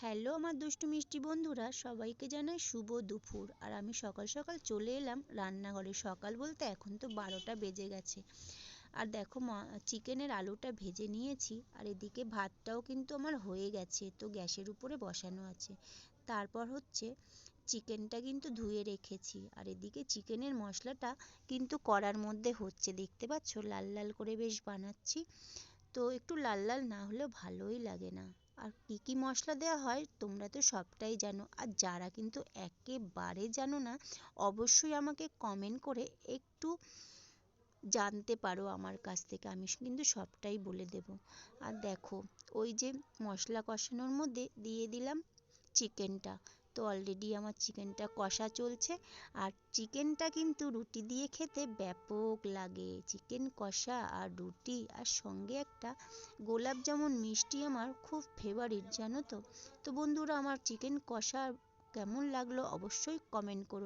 Hello আমার দুষ্টু মিষ্টি বন্ধুরা, সবাইকে জানাই শুভ দুপুর। আর আমি সকাল সকাল চলে এলাম রান্নাঘরে। সকাল বলতে এখন তো 12টা বেজে গেছে। আর দেখো চিকেনের আলুটা ভেজে নিয়েছি, আর এদিকে ভাতটাও কিন্তু আমার হয়ে গেছে, তো গ্যাসের উপরে বসানো আছে। তারপর হচ্ছে চিকেনটা কিন্তু ধুয়ে রেখেছি, আর এদিকে চিকেনের মশলাটা কিন্তু কড়ার মধ্যে হচ্ছে, দেখতে পাচ্ছ লাল লাল করে বেশ বানাচ্ছি। তো একটু লাল লাল না হলেও ভালোই লাগে না। আর কী কী মশলা দেওয়া হয় তোমরা তো সবটাই জানো, আর যারা কিন্তু একেবারে জানো না অবশ্যই আমাকে কমেন্ট করে একটু জানতে পারো আমার কাছ থেকে, আমি কিন্তু সবটাই বলে দেব। আর দেখো, ওই যে মশলা কষানোর মধ্যে দিয়ে দিলাম চিকেনটা। তো অলরেডি আমার চিকেনটা কষা চলছে, আর চিকেনটা কিন্তু রুটি দিয়ে খেতে ব্যাপক লাগে। চিকেন কষা আর রুটি, আর সঙ্গে একটা গোলাপ জামুন মিষ্টি আমার খুব ফেভারিট, জানো তো। তো বন্ধুরা, আমার চিকেন কষা কেমন লাগলো অবশ্যই কমেন্ট করো।